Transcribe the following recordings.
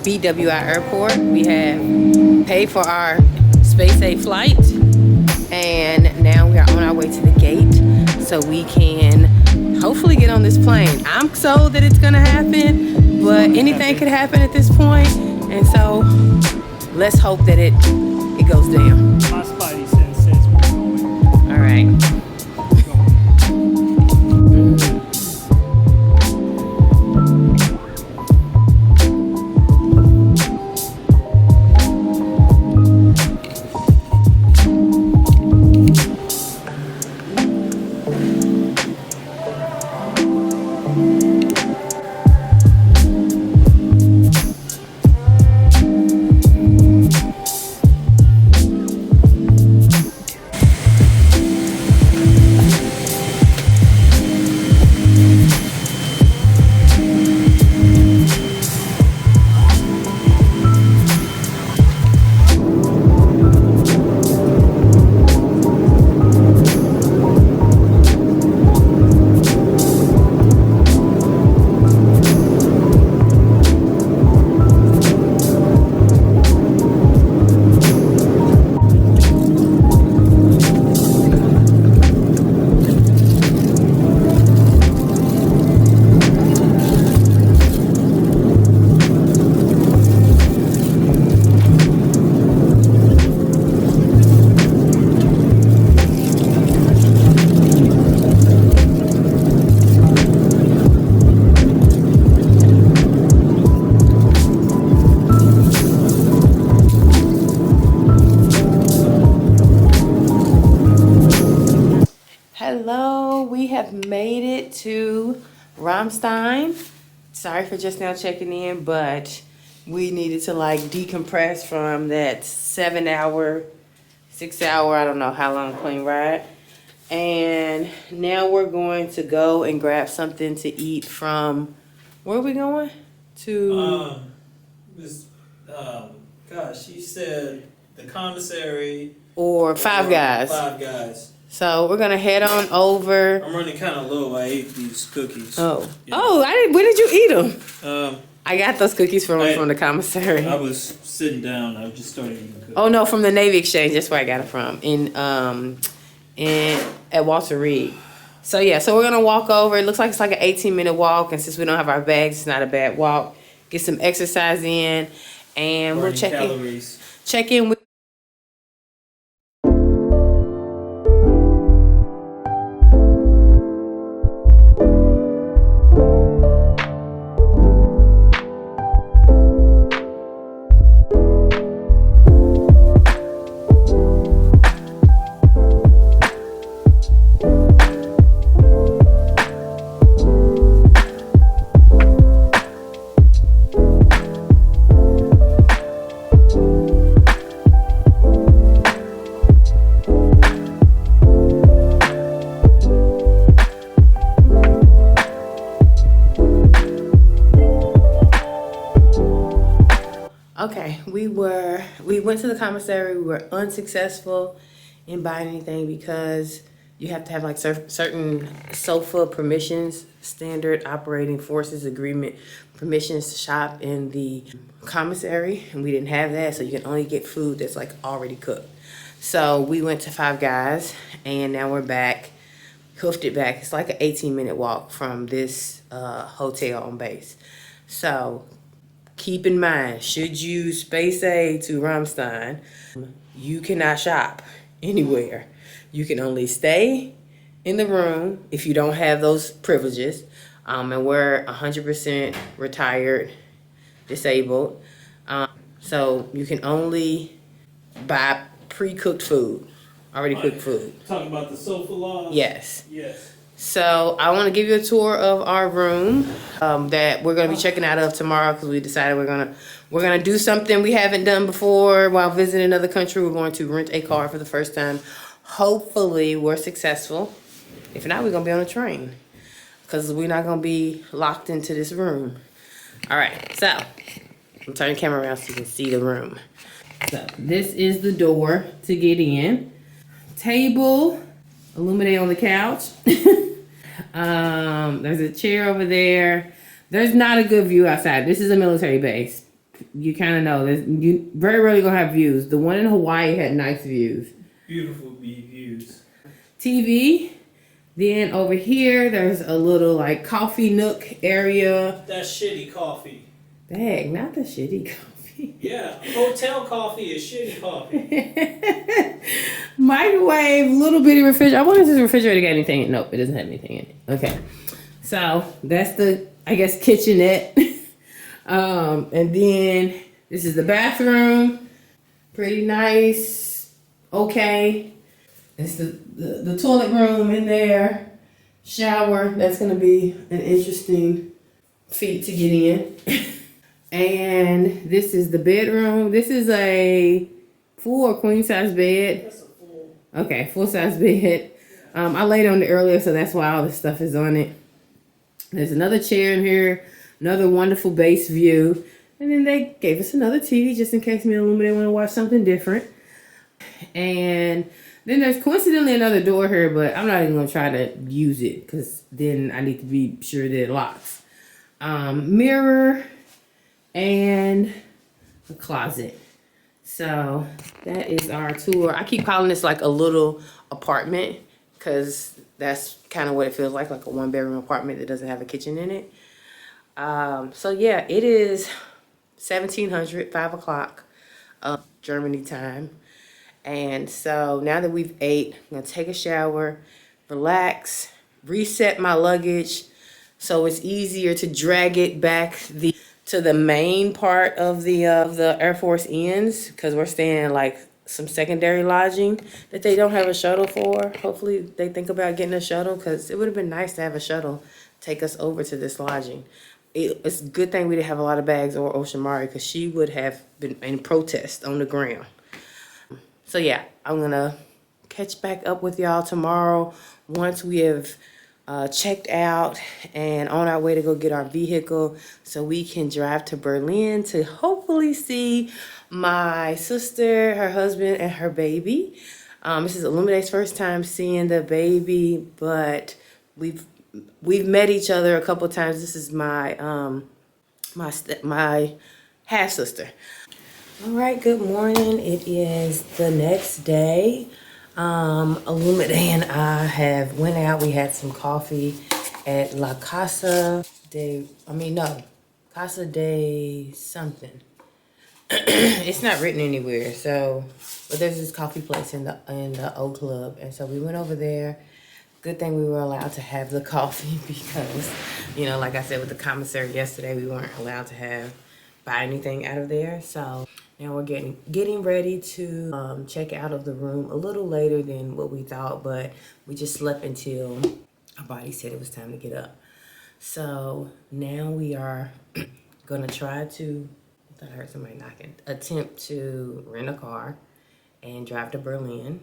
BWI Airport. We have paid for our Space-A flight, and now we are on our way to the gate so we can hopefully get on this plane. I'm sold that it's gonna happen, but anything could happen at this point, and so let's hope that it goes down. My Spidey sense says we're going. All right. Hello, we have made it to Rammstein. Sorry for just now checking in, but we needed to like decompress from that 7-hour, 6-hour, I don't know how long plane ride. And now we're going to go and grab something to eat from, where are we going? To Gosh, she said the commissary or Five Guys. Five Guys. So we're gonna head on over. I'm running kind of low. I ate these cookies. Oh, Yeah. oh! When did you eat them? Um, I got those cookies from the commissary. I was sitting down. I just started eating cookies. Oh no, from the Navy Exchange. That's where I got it from. At Walter Reed. So yeah, so we're gonna walk over. It looks like it's like an 18-minute walk, and since we don't have our bags, it's not a bad walk. Get some exercise in, and Burning we'll check calories. check in with. Okay, we went to the commissary. We were unsuccessful in buying anything because you have to have like certain SOFA permissions, standard operating forces agreement permissions to shop in the commissary, and we didn't have that, so you can only get food that's like already cooked. So we went to Five Guys, and now we're back, hoofed it back. It's like an 18-minute walk from this hotel on base. So keep in mind, should you Space-A to Rammstein, you cannot shop anywhere. You can only stay in the room if you don't have those privileges. And we're 100% retired, disabled. So you can only buy pre-cooked food, already cooked food. Talking about the sofa laws? Yes. Yes. So I want to give you a tour of our room that we're going to be checking out of tomorrow, because we decided we're gonna do something we haven't done before while visiting another country. We're going to rent a car for the first time. Hopefully we're successful. If not, we're going to be on a train, because we're not going to be locked into this room. All right, so I'm turning the camera around so you can see the room. So this is the door to get in. Table, illuminate on the couch. There's a chair over there. There's not a good view outside. This is a military base. you kind of know that you very rarely gonna have views. The one in Hawaii had nice views. Beautiful views. TV. Then over here, there's a little like coffee nook area. That shitty coffee. Dang, not the shitty coffee. Yeah, hotel coffee is shitty coffee. Microwave, little bitty refrigerator. I wonder if this refrigerator got anything in it. Nope, it doesn't have anything in it. Okay. So that's the, I guess, kitchenette. And then this is the bathroom. Pretty nice. Okay. It's the toilet room in there. Shower. That's going to be an interesting feat to get in. And this is the bedroom. This is a full or queen size bed. That's a full. Okay, full size bed. I laid on it earlier, so that's why all this stuff is on it. There's another chair in here, another wonderful base view. And then they gave us another TV just in case me and Illuminate want to watch something different. And then there's coincidentally another door here, but I'm not even going to try to use it because then I need to be sure that it locks. Mirror and a closet. So that is our tour. I keep calling this like a little apartment because that's kind of what it feels like a 1-bedroom apartment that doesn't have a kitchen in it. So yeah, it is 1700, 5 o'clock, Germany time. And so now that we've ate, I'm gonna take a shower, relax, reset my luggage so it's easier to drag it back to the main part of the Air Force Inns, because we're staying like some secondary lodging that they don't have a shuttle for. Hopefully they think about getting a shuttle, because it would have been nice to have a shuttle take us over to this lodging. It's a good thing we didn't have a lot of bags or Ocean Mari, because she would have been in protest on the ground. So yeah, I'm gonna catch back up with y'all tomorrow once we have checked out and on our way to go get our vehicle so we can drive to Berlin to hopefully see my sister, her husband, and her baby. This is Illuminate's first time seeing the baby, but we've met each other a couple times. This is my my half sister. All right, good morning. It is the next day. Illuminate and I have went out. We had some coffee at La Casa de something. It's not written anywhere. So, but there's this coffee place in the O Club, and so we went over there. Good thing we were allowed to have the coffee because, you know, like I said with the commissary yesterday, we weren't allowed to buy anything out of there. So now we're getting ready to check out of the room a little later than what we thought, but we just slept until our body said it was time to get up. So now we are gonna try to, I thought I heard somebody knocking, attempt to rent a car and drive to Berlin.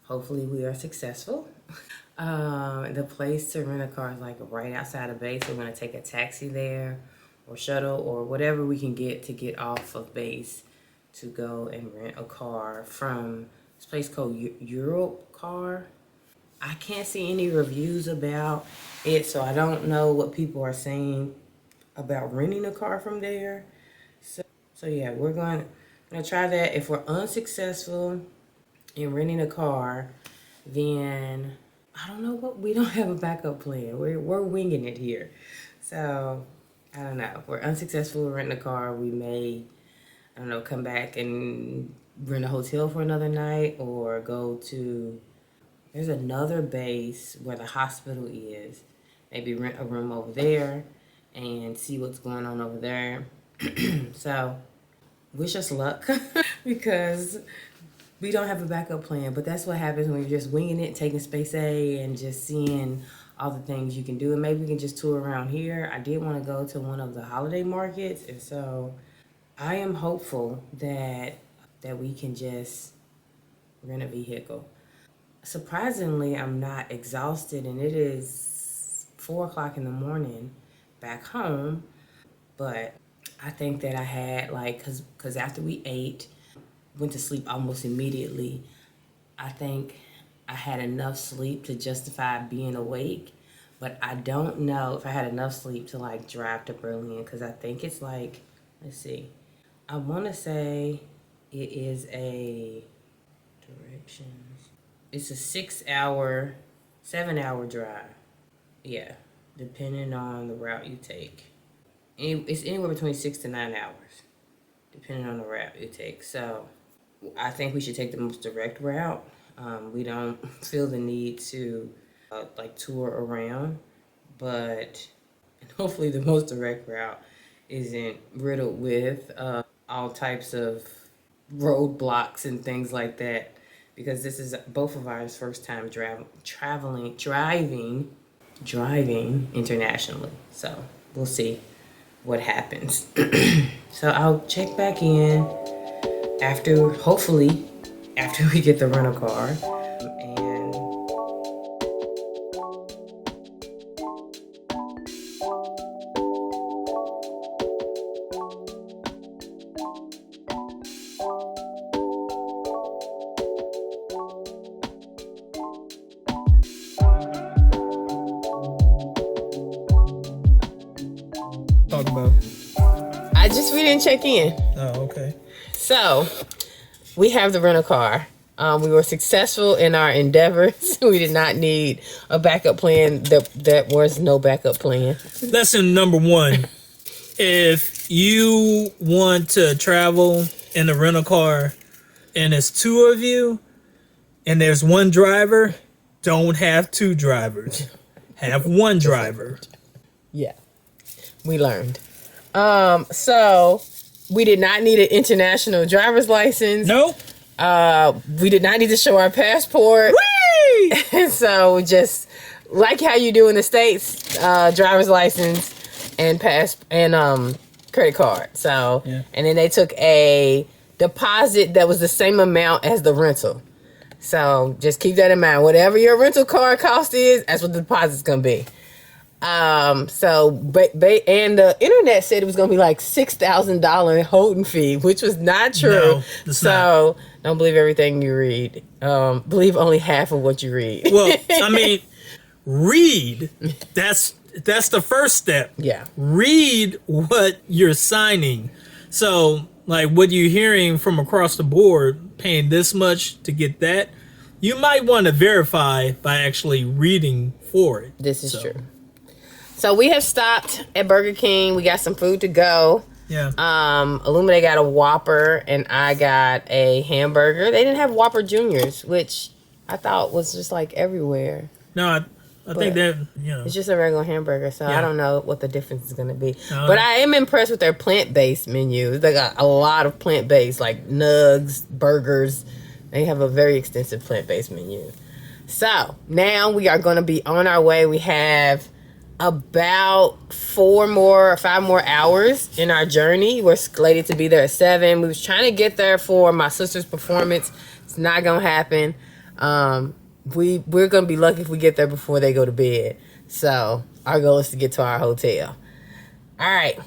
Hopefully we are successful. The place to rent a car is like right outside of base. We're gonna take a taxi there or shuttle or whatever we can get to get off of base to go and rent a car from this place called Europe Car. I can't see any reviews about it, so I don't know what people are saying about renting a car from there. So yeah, we're gonna try that. If we're unsuccessful in renting a car, then I don't know what, we don't have a backup plan. We're winging it here. So I don't know. If we're unsuccessful in renting a car, we may, I don't know, come back and rent a hotel for another night or go to, there's another base where the hospital is. Maybe rent a room over there and see what's going on over there. So wish us luck because we don't have a backup plan, but that's what happens when you're just winging it, taking Space-A and just seeing all the things you can do. And maybe we can just tour around here. I did want to go to one of the holiday markets, and so I am hopeful that we can just rent a vehicle. Surprisingly, I'm not exhausted, and it is 4 o'clock in the morning back home, but I think that I had because after we ate, went to sleep almost immediately, I think I had enough sleep to justify being awake, but I don't know if I had enough sleep to drive to Berlin, because I think it's let's see, I want to say it is a directions. It's a 6-hour, 7-hour drive. Yeah, depending on the route you take. It's anywhere between 6 to 9 hours, depending on the route you take. So I think we should take the most direct route. We don't feel the need to like tour around, but hopefully the most direct route isn't riddled with all types of roadblocks and things like that, because this is both of our first time driving internationally. So we'll see what happens. So I'll check back in hopefully after we get the rental car. And Talk about. we didn't check in. Oh, okay. So we have the rental car. We were successful in our endeavors. We did not need a backup plan. That was no backup plan. Lesson number 1. If you want to travel in a rental car and it's 2 of you and there's 1 driver, don't have 2 drivers. Have 1 driver. Yeah, we learned. So we did not need an international driver's license. Nope. We did not need to show our passport. And so we just, like how you do in the States, driver's license and credit card. So, yeah. And then they took a deposit that was the same amount as the rental. So just keep that in mind. Whatever your rental car cost is, that's what the deposit's gonna be. And the internet said it was gonna be like $6,000 holding fee, which was not true. No, it's not. Don't believe everything you read. Believe only half of what you read. Well, I mean, read. That's the first step. Yeah. Read what you're signing. So, like, what you're hearing from across the board, paying this much to get that, you might want to verify by actually reading for it. This is true. So we have stopped at Burger King. We got some food to go. Yeah. Illumina got a Whopper and I got a hamburger. They didn't have Whopper Juniors, which I thought was just like everywhere. No, I think that, it's just a regular hamburger, so Yeah. I don't know what the difference is going to be. No. But I am impressed with their plant-based menu. They got a lot of plant-based, like nugs, burgers. They have a very extensive plant-based menu. So now we are going to be on our way. We have about 5 more hours in our journey. We're slated to be there at 7. We was trying to get there for my sister's performance. It's not gonna happen. We're gonna be lucky if we get there before they go to bed. So our goal is to get to our hotel. All right.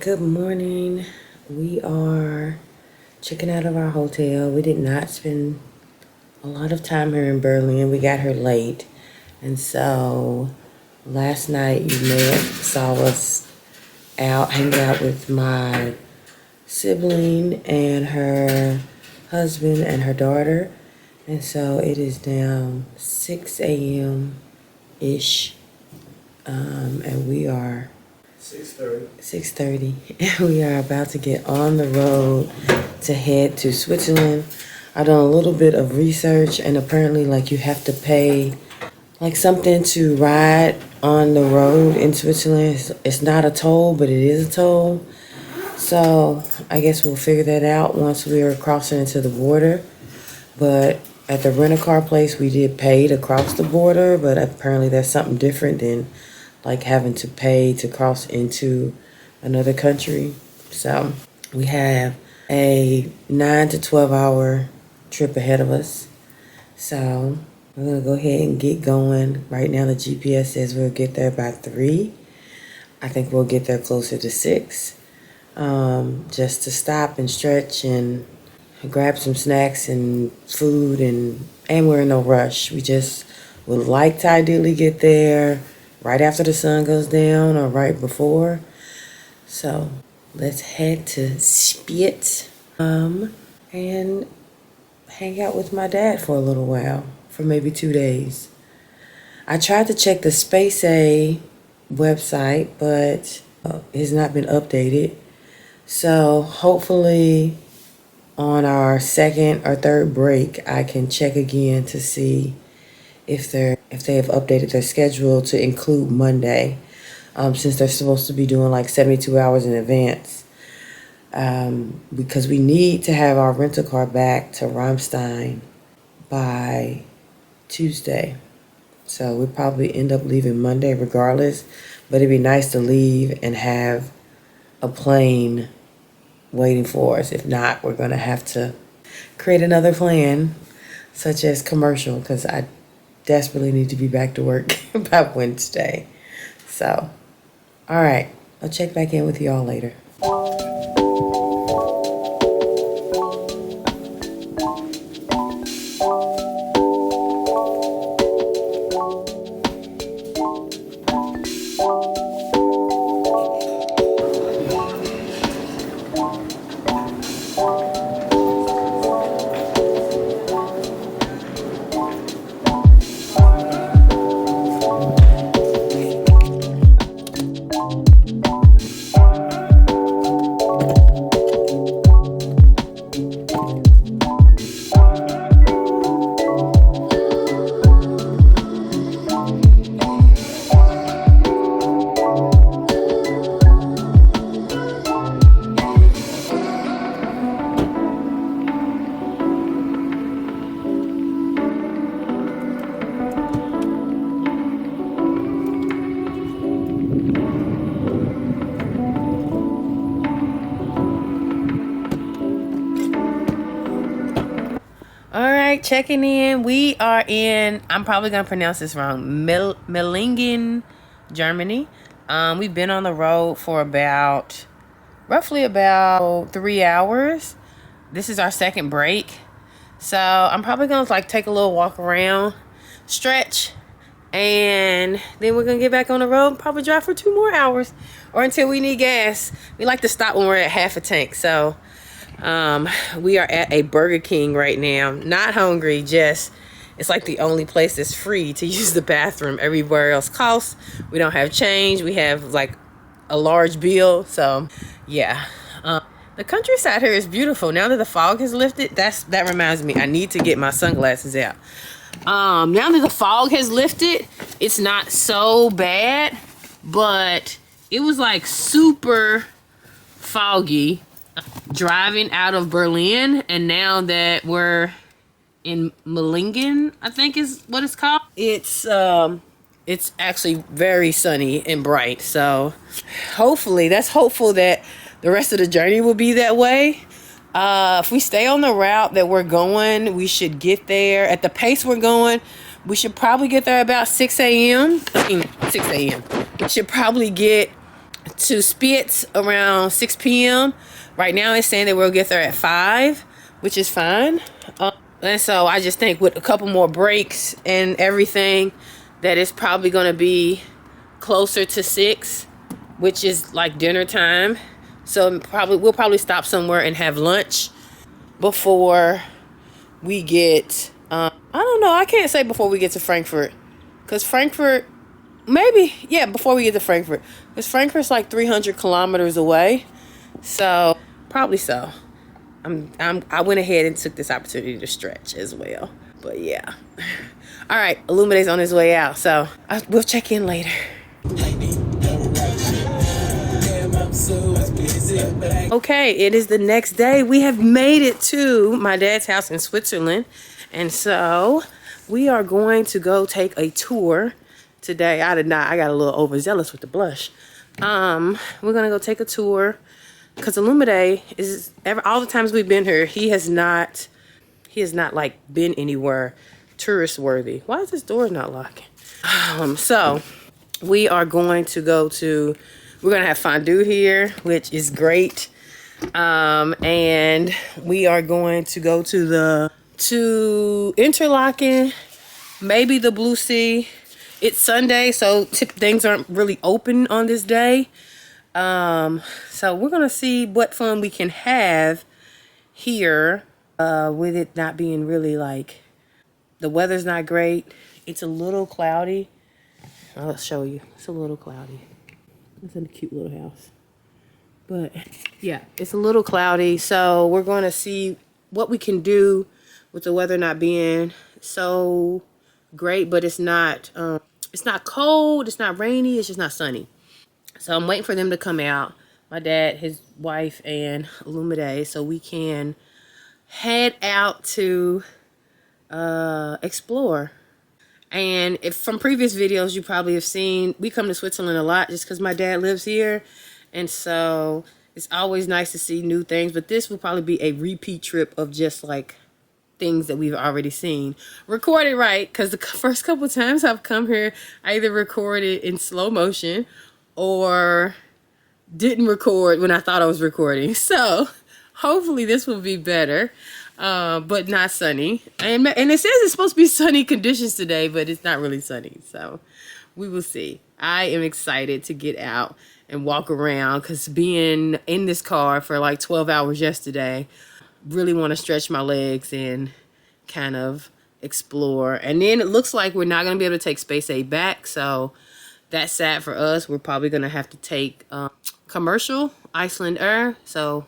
Good morning. We are checking out of our hotel. We did not spend a lot of time here in Berlin. We got here late. And so Last night you may have saw us out hanging out with my sibling and her husband and her daughter. And so it is now 6 a.m. ish. And we are 6:30. 6:30. And we are about to get on the road to head to Switzerland. I've done a little bit of research, and apparently like you have to pay like something to ride on the road in Switzerland. It's not a toll, but it is a toll. So I guess we'll figure that out once we are crossing into the border. But at the rent-a-car place, we did pay to cross the border, but apparently that's something different than like having to pay to cross into another country. So we have a 9 to 12 hour trip ahead of us. So we're gonna go ahead and get going. Right now the GPS says we'll get there by 3. I think we'll get there closer to 6. Just to stop and stretch and grab some snacks and food, and we're in no rush. We just would like to ideally get there right after the sun goes down or right before. So let's head to Spiez and hang out with my dad for a little while, for maybe 2 days. I tried to check the Space-A website, but it's not been updated. So hopefully on our second or third break, I can check again to see if they have updated their schedule to include Monday, since they're supposed to be doing like 72 hours in advance. Because we need to have our rental car back to Ramstein by Tuesday. So we'll probably end up leaving Monday regardless, but it'd be nice to leave and have a plane waiting for us. If not, we're gonna have to create another plan, such as commercial, because I desperately need to be back to work by Wednesday. So, all right, I'll check back in with y'all later. Checking in. We are in, I'm probably gonna pronounce this wrong, Mellingen, Germany. We've been on the road for roughly about 3 hours. This is our second break, so I'm probably gonna like take a little walk around, stretch, and then we're gonna get back on the road and probably drive for 2 more hours or until we need gas. We like to stop when we're at half a tank. So we are at a Burger King right now. Not hungry, just it's like the only place that's free to use the bathroom. Everywhere else costs. We don't have change. We have like a large bill. So yeah, the countryside here is beautiful. Now that the fog has lifted, that reminds me, I need to get my sunglasses out. Now that the fog has lifted, it's not so bad, but it was like super foggy driving out of Berlin, and now that we're in Mellingen, I think is what it's called, it's actually very sunny and bright. So hopefully, that's hopeful that the rest of the journey will be that way. If we stay on the route that we're going, we should get there at the pace we're going. We should probably get there about 6 a.m. 6 a.m. We should probably get to Spiez around 6 p.m. Right now it's saying that we'll get there at 5, which is fine. And so I just think with a couple more breaks and everything, that it's probably going to be closer to 6, which is like dinner time. So we'll probably stop somewhere and have lunch before we get, I don't know, I can't say before we get to Frankfurt. Because Frankfurt, maybe, yeah, before we get to Frankfurt. Because Frankfurt's like 300 kilometers away. So, probably so. I went ahead and took this opportunity to stretch as well. But yeah. All right, Illuminate's on his way out. So, we'll check in later. Okay, it is the next day. We have made it to my dad's house in Switzerland. And so, we are going to go take a tour today. I got a little overzealous with the blush. We're gonna go take a tour because Illuminate is all the times we've been here, he has not like been anywhere tourist worthy. Why is this door not locking? So we are going to we're gonna have fondue here, which is great. And we are going to go to Interlaken, maybe the Blue Sea. It's Sunday, so things aren't really open on this day. So we're gonna see what fun we can have here with it not being really like, the weather's not great. It's a little cloudy. I'll show you. It's a little cloudy. It's in a cute little house. But yeah, it's a little cloudy. So we're gonna see what we can do with the weather not being so great, but it's not cold, it's not rainy, it's just not sunny. So I'm waiting for them to come out, my dad, his wife, and Illuminate, so we can head out to explore. And if from previous videos you probably have seen, we come to Switzerland a lot just because my dad lives here, and so it's always nice to see new things. But this will probably be a repeat trip of just like things that we've already seen. Recorded right, because the first couple times I've come here, I either recorded in slow motion or didn't record when I thought I was recording. So hopefully this will be better, but not sunny. And it says it's supposed to be sunny conditions today, but it's not really sunny. So we will see. I am excited to get out and walk around because being in this car for like 12 hours yesterday, really want to stretch my legs and kind of explore. And then it looks like we're not going to be able to take Space-A back, so that's sad for us. We're probably going to have to take commercial Iceland Air, so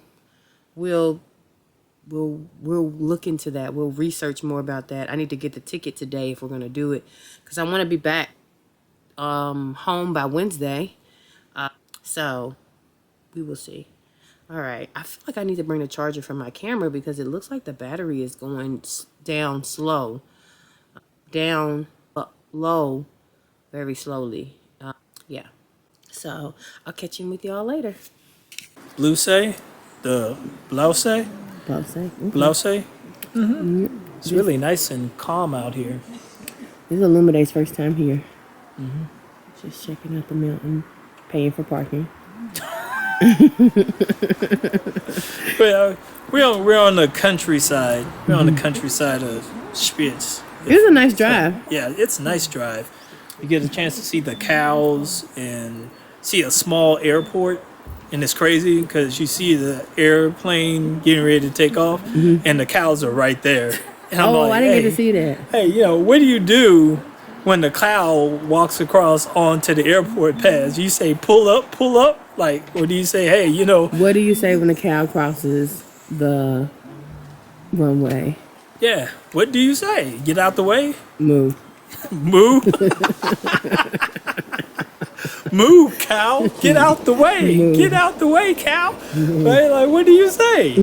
we'll look into that. We'll research more about that. I need to get the ticket today if we're going to do it, because I want to be back home by Wednesday, so we will see. All right, I feel like I need to bring the charger for my camera because it looks like the battery is going down slow. Down low, very slowly. Yeah. So, I'll catch you with y'all later. Blue Say? The Blouse? Blouse. Blouse? Mm-hmm. It's really nice and calm out here. This is Illuminate's first time here. Mm-hmm. Just checking out the mountain, paying for parking. We're on the countryside. We're on the countryside of Spiez. It's a nice drive. Yeah, it's a nice drive. You get a chance to see the cows and see a small airport, and it's crazy because you see the airplane getting ready to take off, and the cows are right there. And I'm like, I didn't get to see that. Hey, what do you do when the cow walks across onto the airport pass? You say pull up, like, or do you say, hey, What do you say when the cow crosses the runway? Yeah, what do you say? Get out the way? Move. Move? Move, cow. Get out the way. Move. Get out the way, cow. Right? Like, what do you say?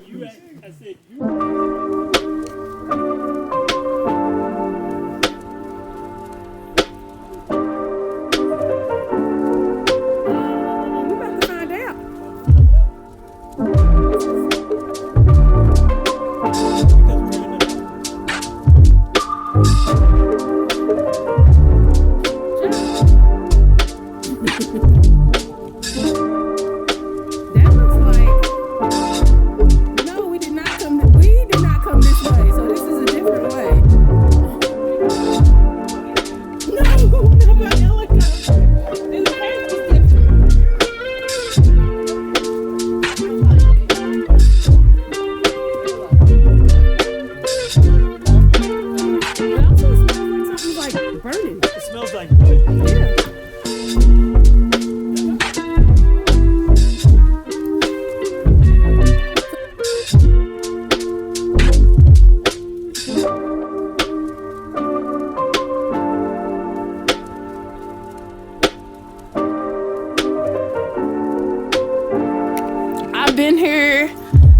I've been here.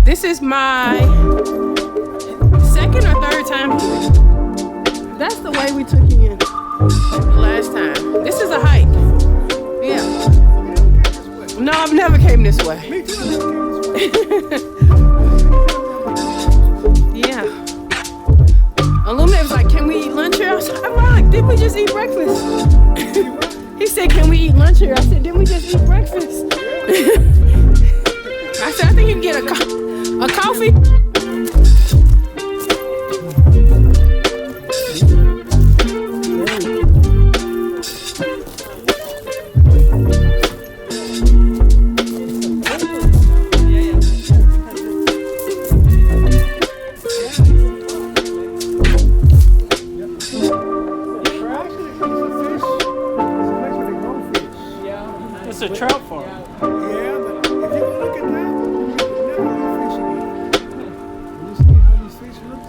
This is my second or third time here. That's the way we took you in the last time. This is a hike. Yeah. No, I've never came this way. Me too. Yeah. Illuminate was like, can we eat lunch here? I was like, didn't we just eat breakfast? He said, can we eat lunch here? I said, didn't we just eat breakfast? I said, I think you can get a coffee. It's a trout farm. Yeah, but if you go look at that, you'll never eat fish again. You see how these fish look?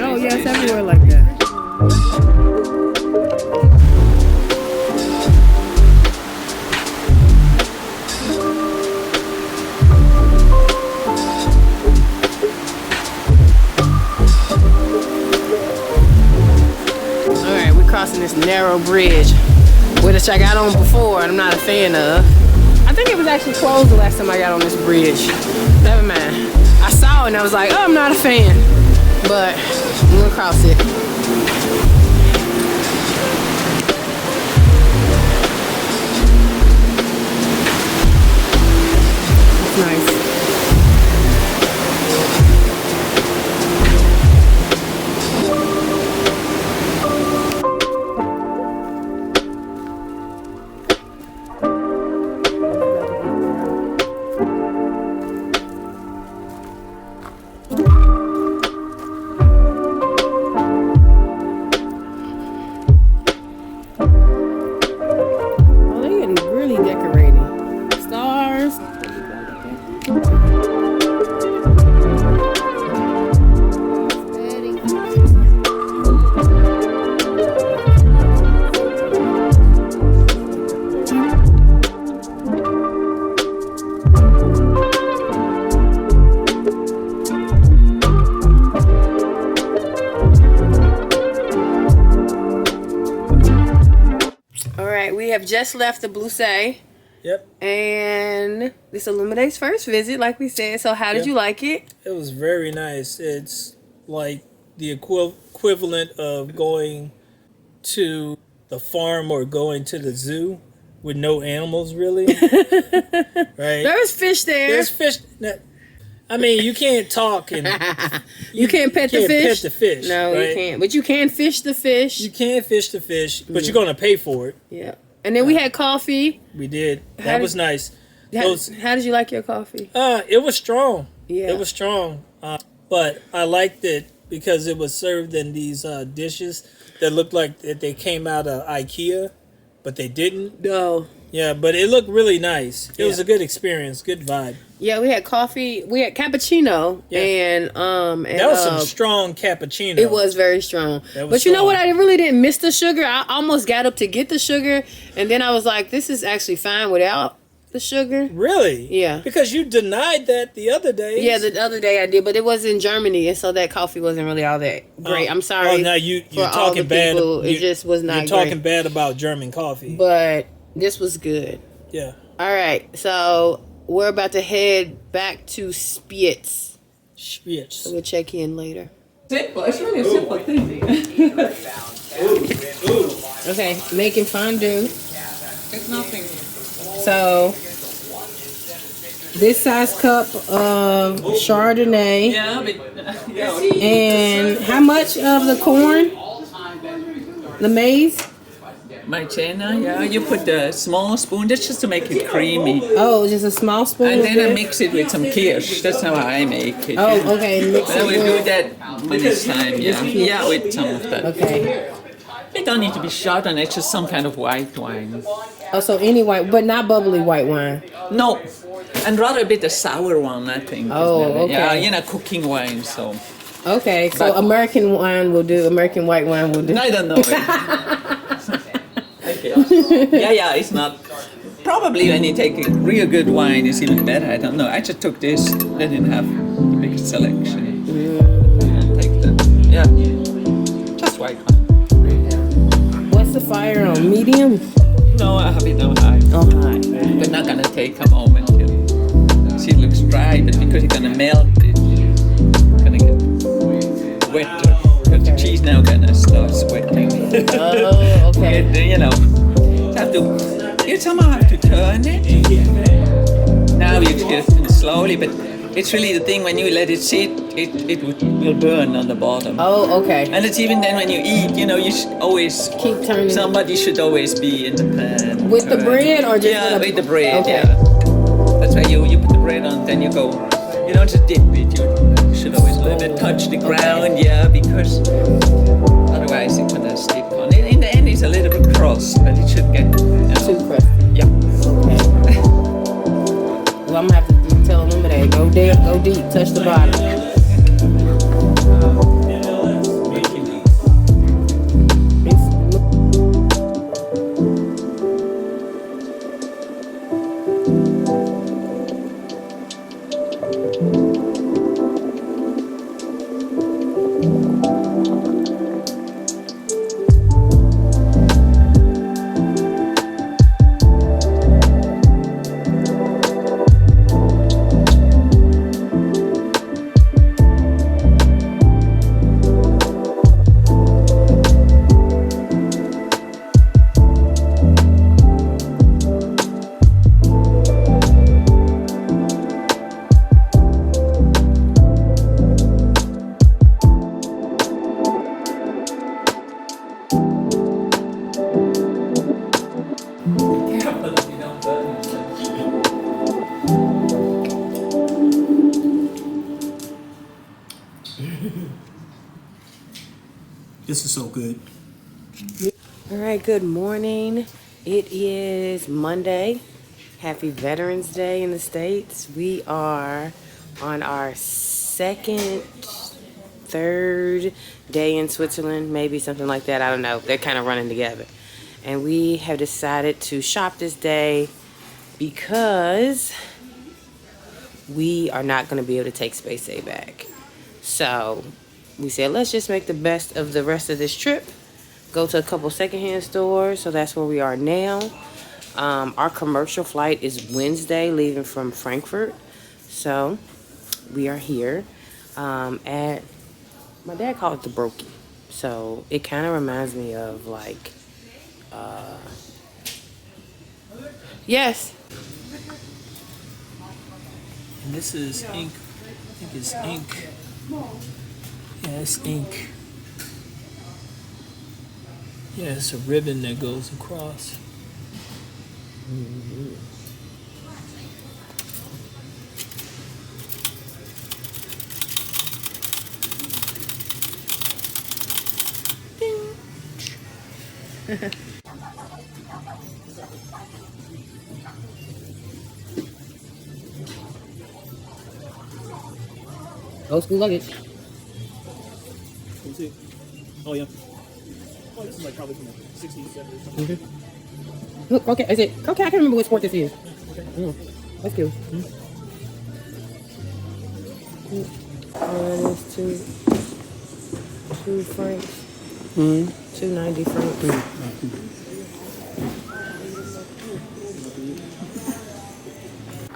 Oh, yeah, it's everywhere like that. Crossing this narrow bridge, which I got on before and I'm not a fan of. I think it was actually closed the last time I got on this bridge. Never mind. I saw it and I was like, oh, I'm not a fan. But I'm gonna cross it. That's nice. We have just left the Spiez. Yep. And this Illuminate's first visit, like we said. So how did you like it? It was very nice. It's like the equivalent of going to the farm or going to the zoo with no animals, really. Right? There's fish there. There's fish. I mean, you can't talk and you can't pet the fish. Pet the fish. No, right? you can't. But you can fish the fish. You can fish the fish, but you're gonna pay for it. Yeah. And then we had coffee. We did. That was nice. How did you like your coffee? It was strong. Yeah. It was strong. But I liked it because it was served in these dishes that looked like that they came out of IKEA, but they didn't. No. Yeah, but it looked really nice. It was a good experience, good vibe. Yeah, we had coffee. We had cappuccino, and that was some strong cappuccino. It was very strong. But you know what? I really didn't miss the sugar. I almost got up to get the sugar, and then I was like, "This is actually fine without the sugar." Really? Yeah. Because you denied that the other day. Yeah, the other day I did, but it was in Germany, and so that coffee wasn't really all that great. I'm sorry. Oh, now you're talking bad. It just was not. You're talking bad about German coffee. But this was good. Yeah. All right, so we're about to head back to Spiez. Spiez. So we'll check in later. Simple. It's really a simple thing. Okay, making fondue. It's nothing. So this size cup of Chardonnay. Yeah, but And how much of the corn? The maize? Maizena, yeah, you put a small spoon. That's just to make it creamy. Oh, just a small spoon. And of then I this? mix it with some kirsch. That's how I make it. Oh, okay. Mix And it we do with. that many times, yeah. Yeah, with some of that. Okay. It don't need to be Chardonnay, it's just some kind of white wine. Oh, so any white, but not bubbly white wine. No, and rather a bit of sour one, I think. Oh, okay. Yeah, you know, cooking wine, so. Okay, so But- American wine will do. American white wine will do. I don't know. Okay. Yeah, it's not. Probably when you take a real good wine, it's even better. I don't know. I just took this. They didn't have the biggest selection. I'll take that. Yeah. Just white wine. What's the fire on? Medium? No, I have it on high. Oh, high. But not gonna take a moment till see it looks dry, but because it's gonna melt, it's gonna get wetter. Because the cheese now gonna start sweating. Oh, okay. You know, you somehow have to turn it. Now you just slowly, but it's really the thing when you let it sit, it will burn on the bottom. Oh, okay. And it's even then when you eat, you know, you should always Keep turning. Somebody should always be in the pan. With the bread or just yeah, with with the bread? Okay. Yeah. That's why you put the bread on, then you go. You don't just dip it. You should always let it touch the ground. Yeah, because otherwise it's gonna stick on. In the end, it's a little bit crust, but it should get Too crusty. Yeah. Okay. Well, I'm gonna have to tell Illuminate, go deep, touch the bottom. This is so good. All right, good morning. It is Monday. Happy Veterans Day in the States. We are on our third day in Switzerland, maybe something like that. I don't know. They're kind of running together. And we have decided to shop this day because we are not going to be able to take Space-A back. So we said, let's just make the best of the rest of this trip. Go to a couple secondhand stores. So that's where we are now. Our commercial flight is Wednesday, leaving from Frankfurt. So we are here at, my dad called it the Brokey. So it kind of reminds me of like, yes. And this is ink. I think it's ink. Yeah, it's ink. Yeah, it's a ribbon that goes across. Old school luggage. Let's see. Oh, yeah. Oh, this is like probably from the 60s, 70s. Look, okay, is it? Okay, I can't remember what sport this is. That's cool. That is two francs. 290 francs.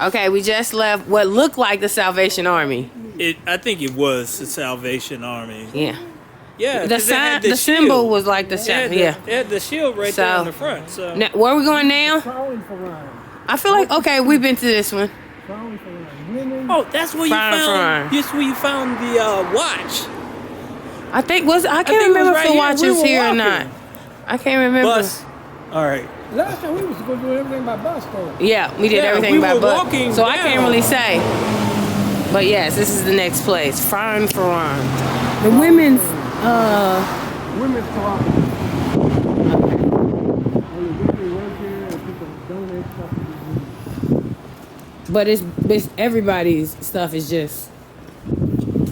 Okay, we just left what looked like the Salvation Army. I think it was the Salvation Army. Yeah. Yeah, The 'cause it had sign, the symbol shield. was like the It had sign. the, Yeah. it had the shield right there So- on the front. So Now, where are we going now? I feel like, okay, we've been to this one. oh, that's where you Fine, found. fine. That's where you found the watch. I think I can't think it was remember right if the here. watch We is were here or walking. not. I can't remember. Bus. All right. Last time we was supposed to do everything by bus though. Yeah, we did Yeah, everything we by were bus. walking So I can't down. really say. But yes, this is the next place. Fine Ferrand. The women's Women's cooperative. Only women work here and people donate stuff to the women. but it's everybody's stuff is just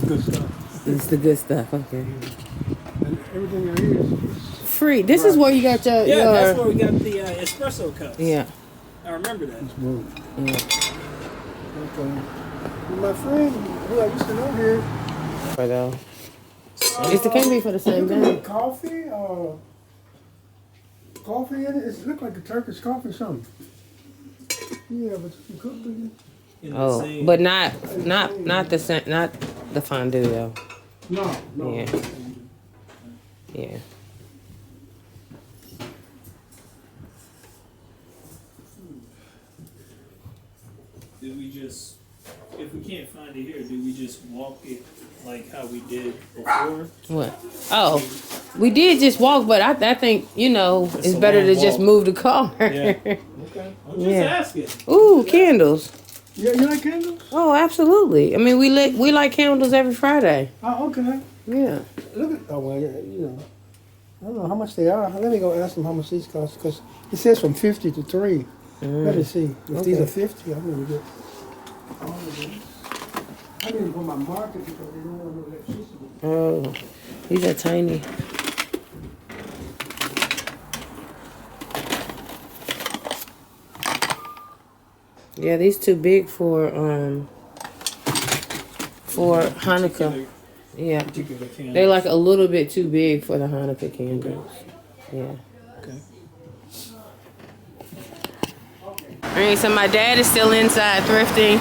Good stuff. it's the good stuff, okay. And everything out here is Free. This is where you got your Yeah, that's where we got the espresso cups. yeah. I remember that. Whoa. Okay. My friend who I used to know here. For though. It can't be for the same thing. Coffee in it? It look like a Turkish coffee or something. Yeah, but you cook it. Oh, but not the fondue though. No. Yeah. Yeah. Did we just, if we can't find it here, do we just walk it like how we did before? What? Oh, we did just walk, but I think, you know, it's a better long to just walk. move the car. Yeah. Okay. I'm just asking. Ooh, candles. Yeah, you like candles? Oh, absolutely. I mean, we light candles every Friday. Oh, okay. Yeah. Look at, oh, well, yeah, you know. I don't know how much they are. Let me go ask them how much these cost, because it says from 50 to 3. Let me see. If these are 50, I'm going to get all of these. I didn't put my market because they don't want no electricity. Oh, these are tiny. Yeah, these too big for Hanukkah. Yeah, Particular candle. they're like a little bit too big for the Hanukkah candles. Yeah. Okay. Alright, so my dad is still inside thrifting.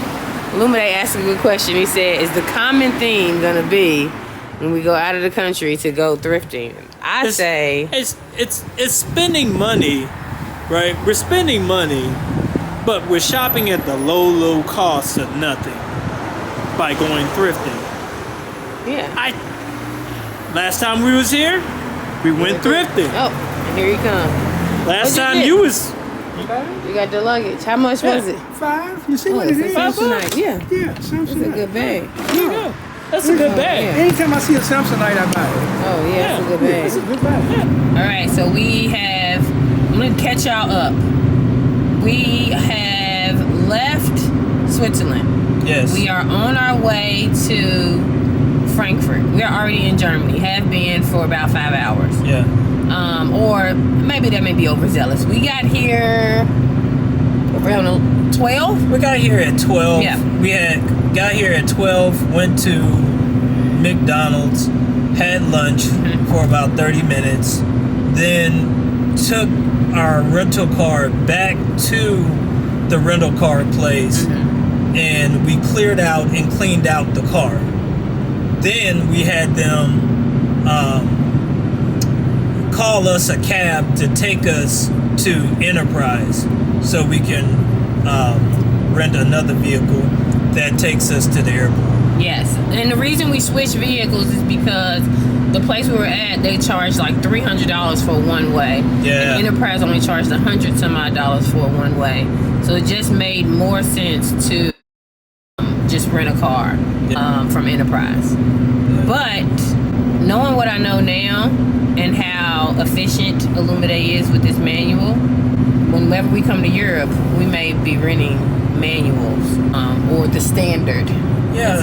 Lumide asked a good question. He said, is the common theme gonna be when we go out of the country to go thrifting? I say it's spending money, right? We're spending money, but we're shopping at the low cost of nothing by going thrifting. yeah. Last time we was here, we went thrifting. Oh, and here he comes. Last What'd you time get? you was You got the luggage. How much was it? 5? You see Oh, what it it's a is? Samsonite. Yeah, Yeah, it's Samsonite. a good bag. there you go. That's a good bag. Yeah. Anytime I see a Samsonite, I buy it. Oh yeah, it's a good It's a bag. good bag. All right, so we have. I'm gonna catch y'all up. We have left Switzerland. Yes. We are on our way to Frankfurt. We are already in Germany. Have been for about 5 hours. Yeah. Or maybe that may be overzealous. We got here around 12. We got here at 12. Yeah. We got here at 12, went to McDonald's, had lunch for about 30 minutes, then took our rental car back to the rental car place, and we cleared out and cleaned out the car. Then we had them call us a cab to take us to Enterprise so we can rent another vehicle that takes us to the airport. Yes, and the reason we switched vehicles is because the place we were at, they charged like $300 for one way. Yeah. And Enterprise only charged $100 some odd for one way. So it just made more sense to just rent a car from Enterprise. But knowing what I know now and how efficient Illumide is with this manual, whenever we come to Europe, we may be renting manuals or the standard. Yeah,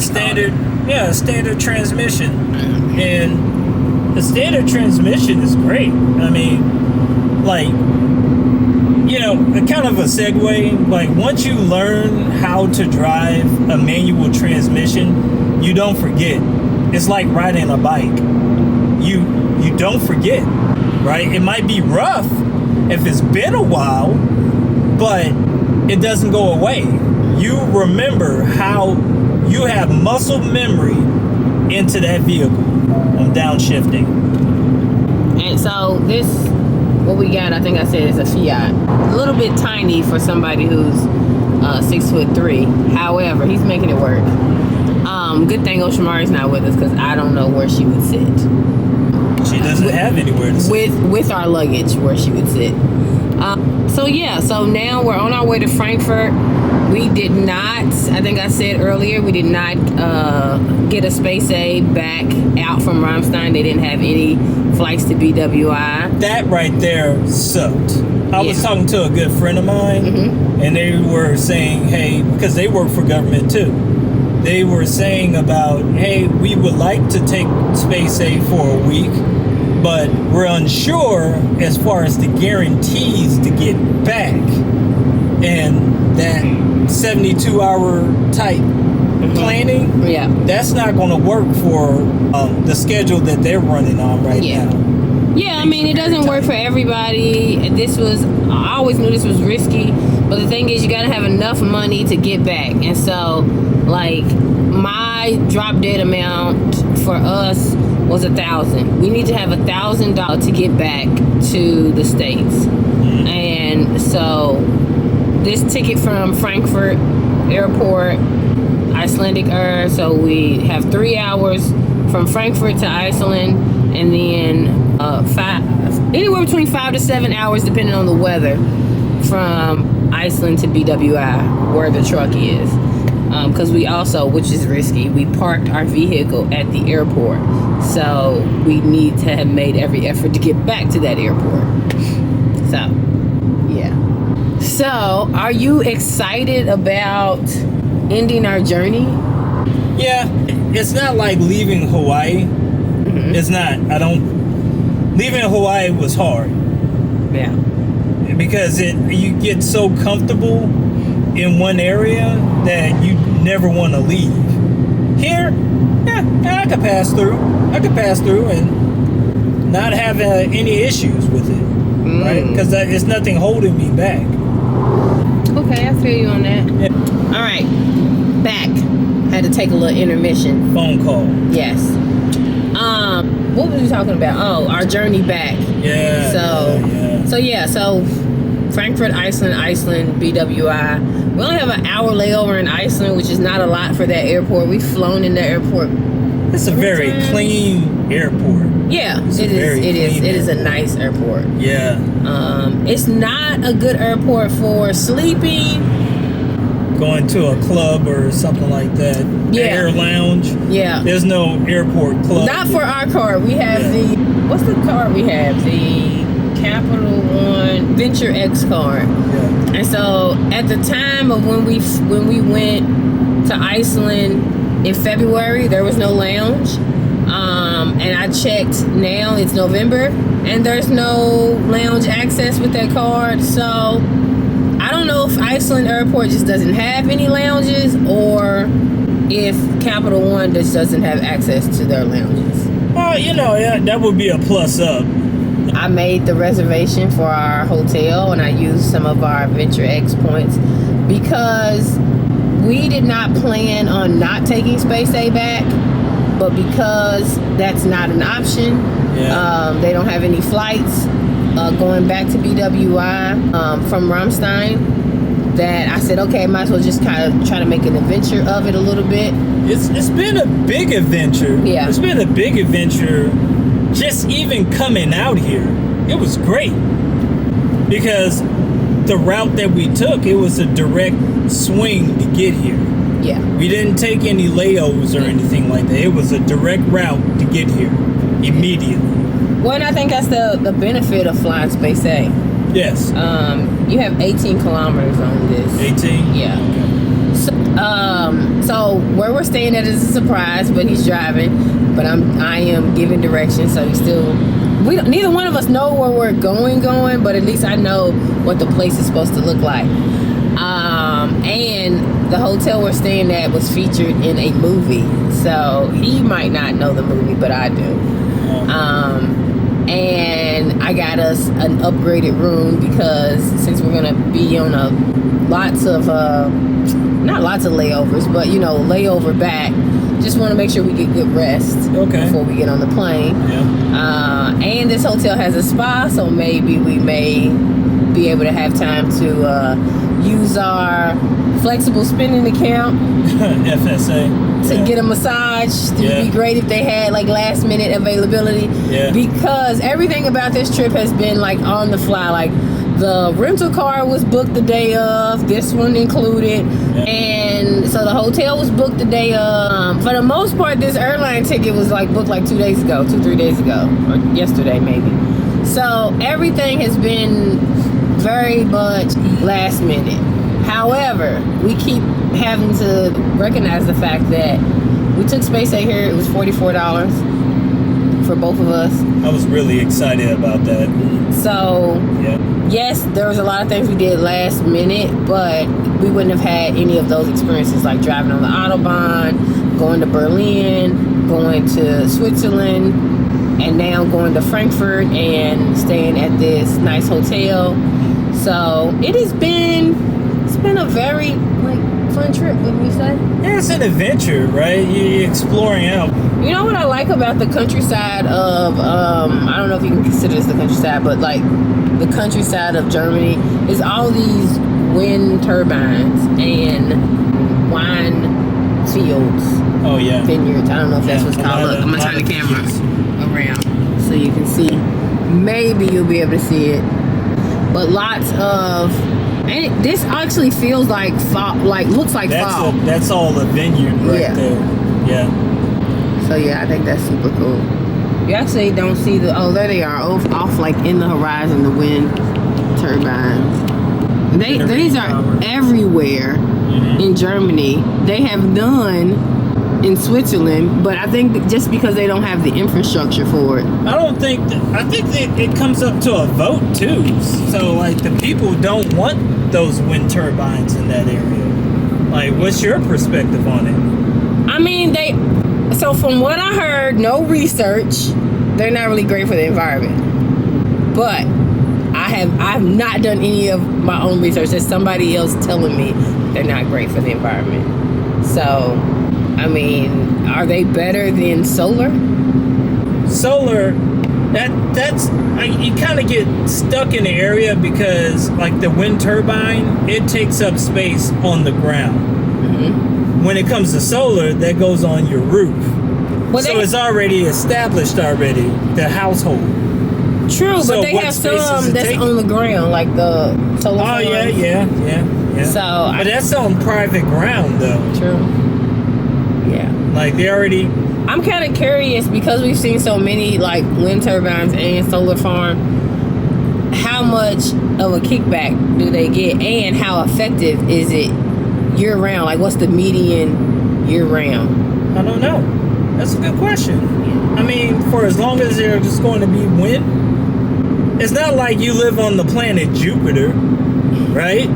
standard transmission. And the standard transmission is great. I mean, like, you know, kind of a segue, like once you learn how to drive a manual transmission, you don't forget. It's like riding a bike. You don't forget, right? It might be rough if it's been a while, but it doesn't go away. You remember how you have muscle memory into that vehicle on downshifting. And so this, what we got, I think I said, is a Fiat. A little bit tiny for somebody who's 6'3". However, he's making it work. Good thing Oshamari's not with us because I don't know where she would sit. She doesn't have anywhere to sit. With our luggage, where she would sit. So now we're on our way to Frankfurt. We did not, I think I said earlier, we did not get a Space-A back out from Ramstein. They didn't have any flights to BWI. That right there sucked. I was Yeah. talking to a good friend of mine, and they were saying, hey, because they work for government too. They were saying about, hey, we would like to take Space-A for a week, but we're unsure as far as the guarantees to get back. and that 72-hour type planning, Yeah. that's not going to work for the schedule that they're running on right Yeah. now. Yeah, I mean, it doesn't work for everybody. I always knew this was risky, but the thing is, you gotta have enough money to get back. And so, like, my drop dead amount for us was $1,000. We need to have $1,000 to get back to the States. And so, this ticket from Frankfurt Airport, Icelandic Air, so we have 3 hours from Frankfurt to Iceland, and then anywhere between 5 to 7 hours, depending on the weather, from Iceland to BWI, where the truck is. Because we also, which is risky, we parked our vehicle at the airport, so we need to have made every effort to get back to that airport. So, yeah. So, are you excited about ending our journey? Yeah, it's not like leaving Hawaii. It's not. Leaving Hawaii was hard. Yeah. Because you get so comfortable in one area that you never want to leave. Here, yeah, I could pass through. And not have any issues with it, right? Because it's nothing holding me back. Okay, I feel you on that. Yeah. All right, back. Had to take a little intermission. Phone call. Yes. What was we talking about? Oh, our journey back. Yeah. So Frankfurt, Iceland, BWI. We only have an hour layover in Iceland, which is not a lot for that airport. We've flown in the airport. It's a very clean airport. Yeah, It's it a very is. clean It is a airport. nice airport. Yeah. It's not a good airport for sleeping. Going to a club or something like that. Yeah. Air lounge. Yeah. There's no airport club. Not for our car. We have what's the car we have? The Capital One Venture X car. Yeah. And so at the time of when we went to Iceland in February, there was no lounge. And I checked now, it's November, and there's no lounge access with that card. So I don't know if Iceland Airport just doesn't have any lounges, or if Capital One just doesn't have access to their lounges. Well, yeah, that would be a plus up. I made the reservation for our hotel, and I used some of our Venture X points because we did not plan on not taking Space-A back, but because that's not an option, they don't have any flights going back to BWI from Ramstein, that I said, okay, might as well just kind of try to make an adventure of it a little bit. It's been a big adventure. Yeah. It's been a big adventure just even coming out here. It was great. Because the route that we took, it was a direct swing to get here. Yeah. We didn't take any layovers or anything like that. It was a direct route to get here immediately. Well, and I think that's the benefit of flying Space-A. Yes. You have 18 kilometers on this. 18? Yeah. So where we're staying at is a surprise, but he's driving. But I am giving directions, so neither one of us know where we're going, but at least I know what the place is supposed to look like. And the hotel we're staying at was featured in a movie, so he might not know the movie, but I do. And I got us an upgraded room because since we're gonna be on not lots of layovers, but layover back, just want to make sure we get good rest before we get on the plane. Yeah. And this hotel has a spa, so maybe we may be able to have time to use our flexible spending account FSA. to get a massage. It would be great if they had like last minute availability. Yeah. Because everything about this trip has been like on the fly. Like the rental car was booked the day of, this one included. Yeah. And so the hotel was booked the day of. For the most part, this airline ticket was like booked like 2 days ago, 2-3 days ago, or yesterday maybe. So everything has been very much last minute. However, we keep having to recognize the fact that we took Space-A here. It was $44 for both of us. I was really excited about that. So Yep. yes, there was a lot of things we did last minute, but we wouldn't have had any of those experiences like driving on the autobahn, going to Berlin, going to Switzerland, and now going to Frankfurt and staying at this nice hotel. So it's been a very fun trip, wouldn't you say? Yeah, it's an adventure, right? You're exploring out. You know what I like about the countryside of I don't know if you can consider this the countryside, but like the countryside of Germany is all these wind turbines and wine fields, Oh yeah. vineyards. I don't know if that's Yeah, what's a called. lot Look, of- I'm gonna lot turn the of camera pictures. around so you can see. Maybe you'll be able to see it, but lots of. And this actually feels like fall, looks like fall. That's all the vineyard right Yeah. there. Yeah. So yeah, I think that's super cool. You actually don't see there they are off like in the horizon, the wind turbines. These are everywhere in Germany. They have none in Switzerland, but I think just because they don't have the infrastructure for it. I think that it comes up to a vote too. So like the people don't want those wind turbines in that area. Like, what's your perspective on it? I mean, so from what I heard, no research, they're not really great for the environment. But I've not done any of my own research. There's somebody else telling me they're not great for the environment. So, I mean, are they better than solar? Solar, that's you kind of get stuck in the area because like the wind turbine, it takes up space on the ground. Mm-hmm. When it comes to solar, that goes on your roof. Well, So it's already established already, the household. True, So but they what have space is some it that's taking? on the ground, like the solar Oh farms. yeah. So But that's on private ground though. true. Yeah. Like they already. I'm kind of curious because we've seen so many like wind turbines and solar farm. How much of a kickback do they get, and how effective is it year round? Like, what's the median year round? I don't know. That's a good question. I mean, for as long as they're just going to be wind, it's not like you live on the planet Jupiter, right?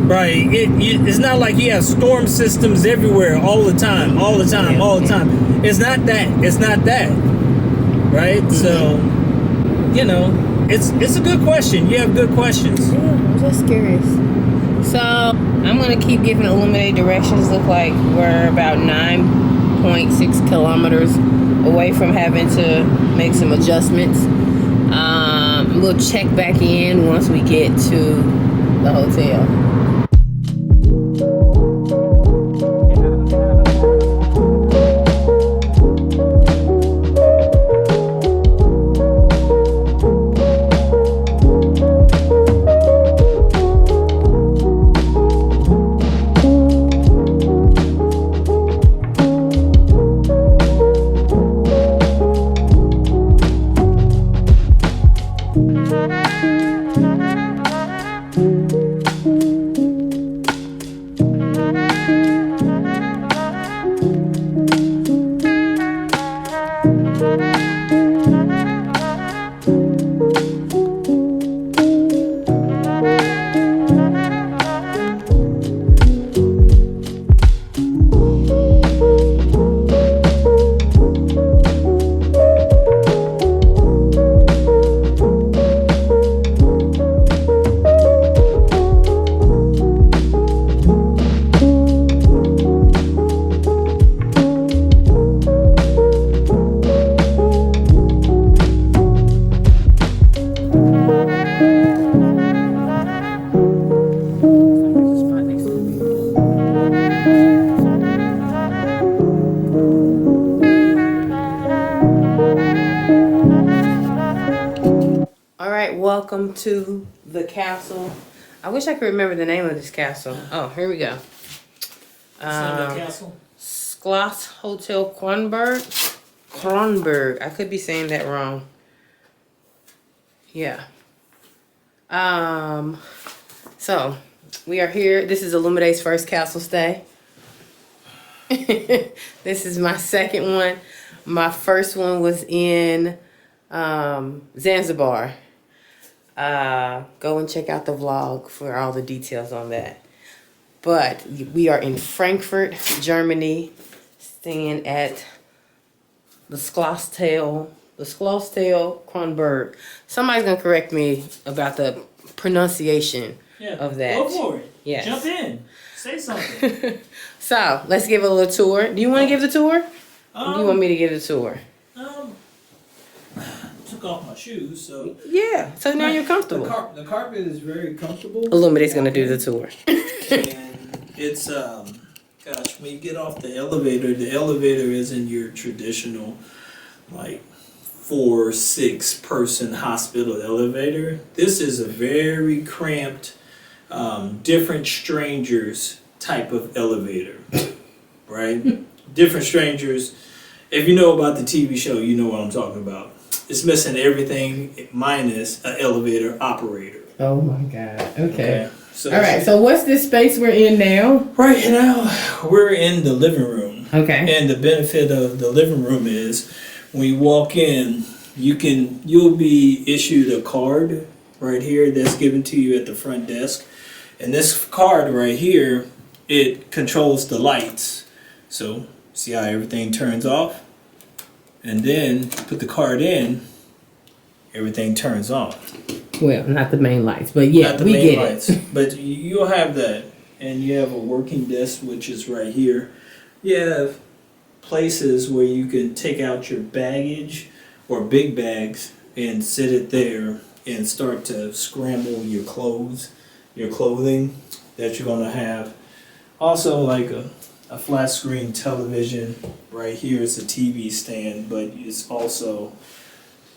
Right. It's not like you have storm systems everywhere all the time. It's not that. Right? Mm-hmm. So, it's a good question. You have good questions. Yeah, I'm just curious. So I'm gonna keep giving illuminated directions. Look like we're about 9.6 kilometers away from having to make some adjustments. We'll check back in once we get to the hotel. All right, welcome to the castle. I wish I could remember the name of this castle. Oh, here we go. Castle. Schloss Hotel Kronberg. I could be saying that wrong. Yeah. So we are here. This is Illuminate's first castle stay. This is my second one. My first one was in Zanzibar. Go and check out the vlog for all the details on that. But we are in Frankfurt, Germany, staying at the Schlossteil Kronberg. Somebody's gonna correct me about the pronunciation of that. Go for it. Yes. Jump in. Say something. So let's give it a little tour. Do you want to give the tour? Or do you want me to give the tour? Took off my shoes, so Yeah. So now you're comfortable. the carpet is very comfortable. Illuminate's gonna do the tour. And it's gosh, when you get off the elevator isn't your traditional like 4-6 person hospital elevator. This is a very cramped, different strangers type of elevator, right? Different strangers. If you know about the TV show, you know what I'm talking about. It's missing everything minus an elevator operator. Oh my God. Okay. So All right. So what's this space we're in now? right now we're in the living room. Okay. And the benefit of the living room is when you walk in, you'll be issued a card right here that's given to you at the front desk. And this card right here, it controls the lights. So see how everything turns off? And then put the card in, everything turns on. Well, not the main lights, but yeah, Not the we main get lights, it. but you'll have that. And you have a working desk, which is right here. You have places where you can take out your baggage or big bags and sit it there and start to scramble your clothing that you're gonna have. Also, like a flat screen television. Right here is a TV stand, but it's also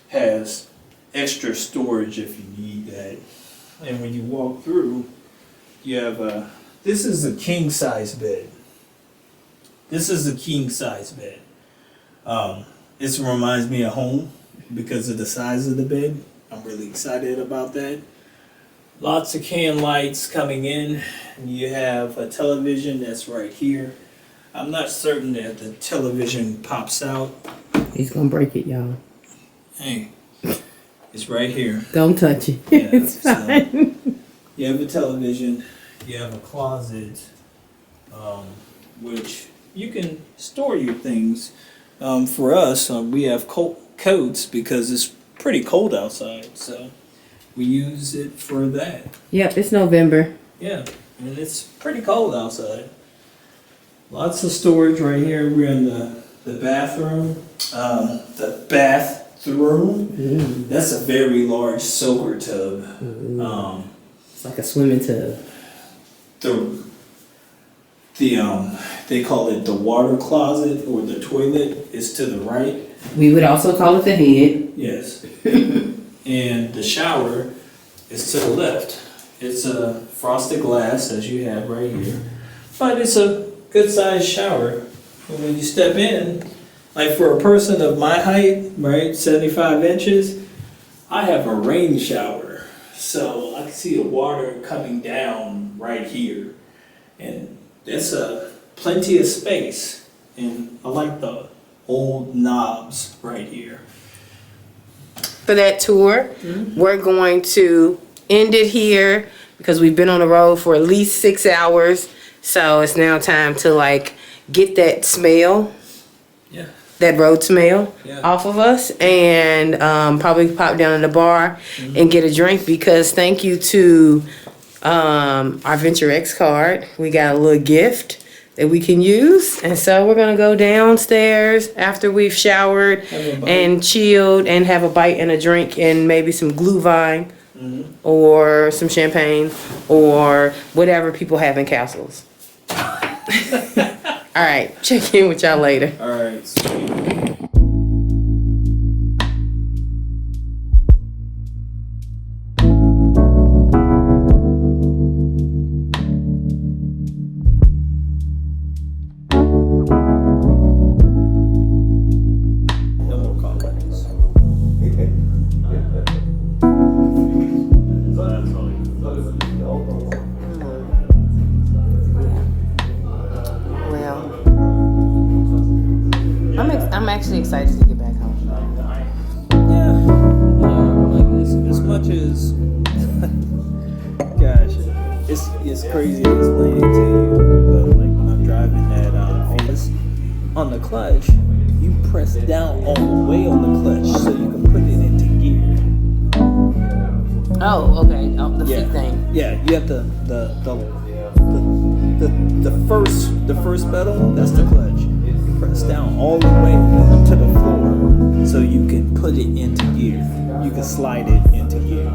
has extra storage if you need that. And when you walk through, you have this is a king size bed. This is a king size bed. This reminds me of home because of the size of the bed. I'm really excited about that. Lots of can lights coming in. You have a television that's right here. I'm not certain that the television pops out. He's gonna break it, y'all. Hey, it's right here. Don't touch it. Yeah, It's so- fine. You have a television. You have a closet, which you can store your things. For us, we have coats because it's pretty cold outside, so we use it for that. Yep, it's November. Yeah, and it's pretty cold outside. Lots of storage right here. We're in the bathroom. The bathroom. That's a very large soaker tub. It's like a swimming tub. They call it the water closet or the toilet is to the right. We would also call it the head. Yes. And the shower is to the left. It's a frosted glass as you have right here. But it's a good sized shower. And when you step in, like for a person of my height, right, 75 inches, I have a rain shower. So I can see the water coming down right here. And that's plenty of space. And I like the old knobs right here. For that tour, we're going to end it here because we've been on the road for at least 6 hours. So it's now time to like get that smell, Yeah. that road smell Yeah. off of us, and probably pop down in the bar and get a drink because thank you to our Venture X card. We got a little gift that we can use. And so we're going to go downstairs after we've showered Have a bite. and chilled and have a bite and a drink and maybe some glühwein or some champagne or whatever people have in castles. All right, check in with y'all later. All right. Sweet. No more comments. Well, I'm actually excited to get back home. Yeah. Like this much much as, gosh, it's crazy to explain it to you, but like when I'm driving that Viz, on the clutch, you press down all the way on the clutch so you can put it into gear. Oh, okay. Oh, the feet thing. Yeah, you have the first pedal, that's the clutch. You press down all the way to the floor so you can put it into gear. You can slide it into gear.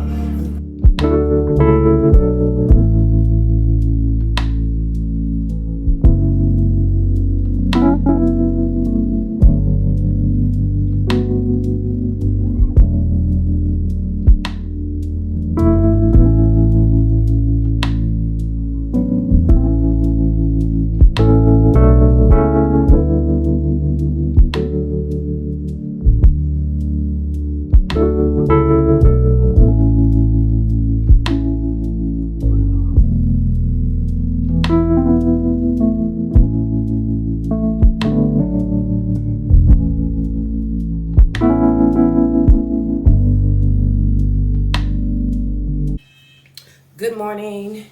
Good morning.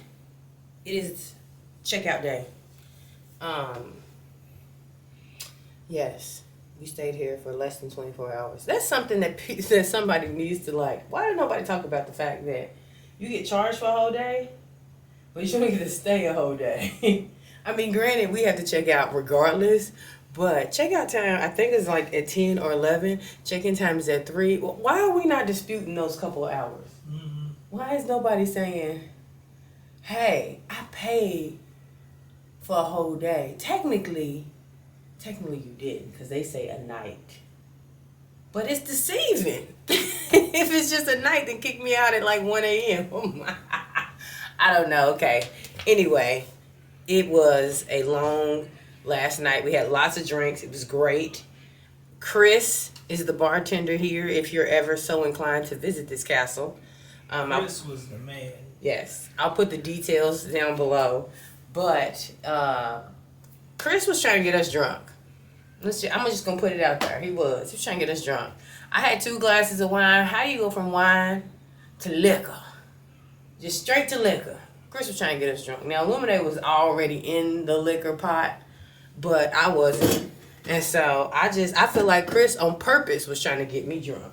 It is checkout day. Yes, we stayed here for less than 24 hours. That's something that somebody needs to like. Why did nobody talk about the fact that you get charged for a whole day, but you shouldn't get to stay a whole day? I mean, granted, we have to check out regardless, but checkout time, I think, is like at 10 or 11. Check-in time is at 3. Why are we not disputing those couple of hours? Why is nobody saying, hey, I paid for a whole day? Technically you didn't, because they say a night. But it's deceiving. If it's just a night, then kick me out at like 1 a.m. I don't know. Okay. Anyway, it was a long last night. We had lots of drinks. It was great. Chris is the bartender here if you're ever so inclined to visit this castle. Chris was the man. Yes, I'll put the details down below. But Chris was trying to get us drunk. I'm just gonna put it out there. He was trying to get us drunk. I had 2 glasses of wine. How you go from wine to liquor? Just straight to liquor. Chris was trying to get us drunk. Now, Lemonade was already in the liquor pot, but I wasn't. And so I feel like Chris on purpose was trying to get me drunk.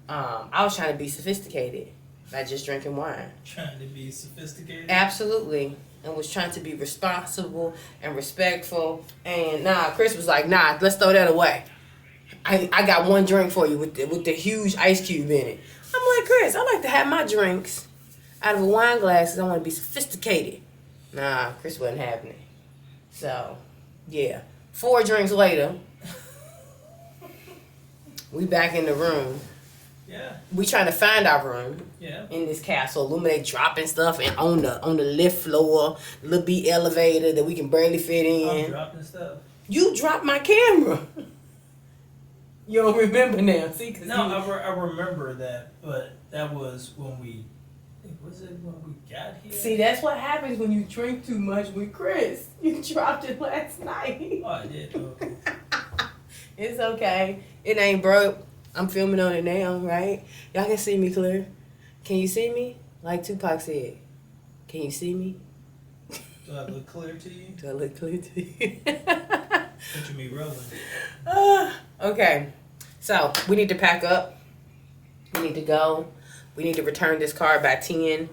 I was trying to be sophisticated by just drinking wine. Trying to be sophisticated? Absolutely. And was trying to be responsible and respectful. And Chris was like, let's throw that away. I got 1 drink for you with the huge ice cube in it. I'm like, Chris, I like to have my drinks out of a wine glass because I want to be sophisticated. Chris wasn't having it. So, yeah. 4 drinks later, we back in the room. Yeah. We trying to find our room. Yeah. In this castle. Illuminate dropping stuff and on the lift floor, little B elevator that we can barely fit in. I'm dropping stuff. You dropped my camera. You don't remember now, see? I remember that, but that was when we got here? See, that's what happens when you drink too much with Chris. You dropped it last night. Oh, I did. Okay. It's okay. It ain't broke. I'm filming on it now, right? Y'all can see me clear. Can you see me? Like Tupac said. Can you see me? Do I look clear to you? Do I look clear to you? Picture me rolling. Okay. So, we need to pack up. We need to go. We need to return this car by 10.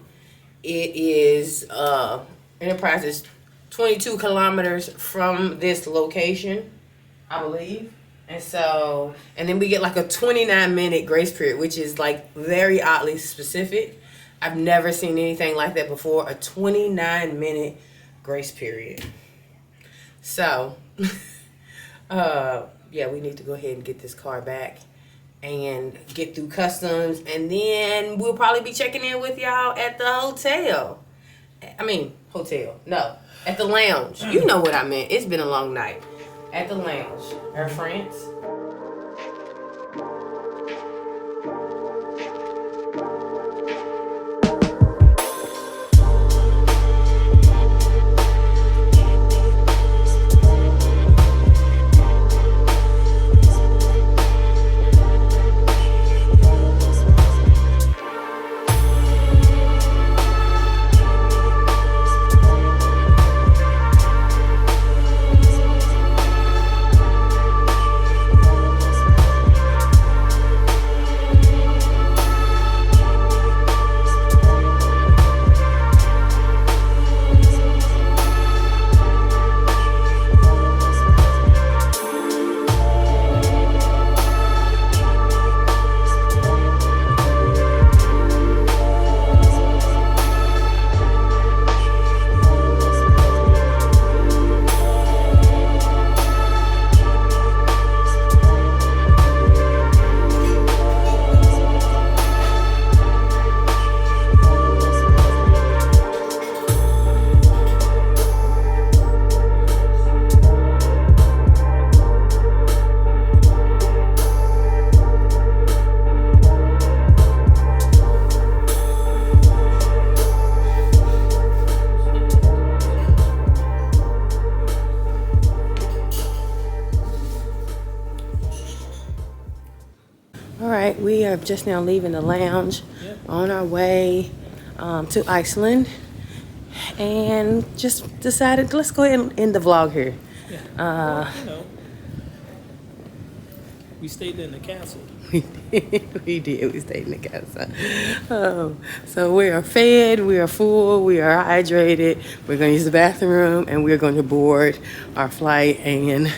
It is, Enterprise is 22 kilometers from this location, I believe. And so, and then we get like a 29-minute grace period, which is like very oddly specific. I've never seen anything like that before, a 29-minute grace period. So, yeah, we need to go ahead and get this car back and get through customs. And then we'll probably be checking in with y'all at the hotel. No, at the lounge. You know what I meant. It's been a long night. At the lounge. Air France. are just now leaving the lounge Yep. on our way to Iceland, and just decided let's go ahead and end the vlog here. Yeah. Uh, You know, we stayed in the castle. We did. We stayed in the castle. So we are fed, we are full, we are hydrated. We're going to use the bathroom, and we're going to board our flight and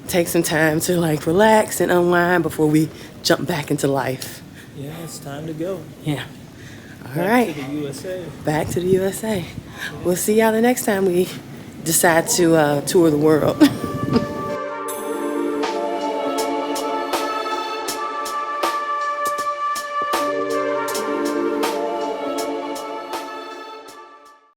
take some time to like relax and unwind before we jump back into life. Yeah, it's time to go. Yeah. All Back right. to the USA. Back to the USA. We'll see y'all the next time we decide to tour the world.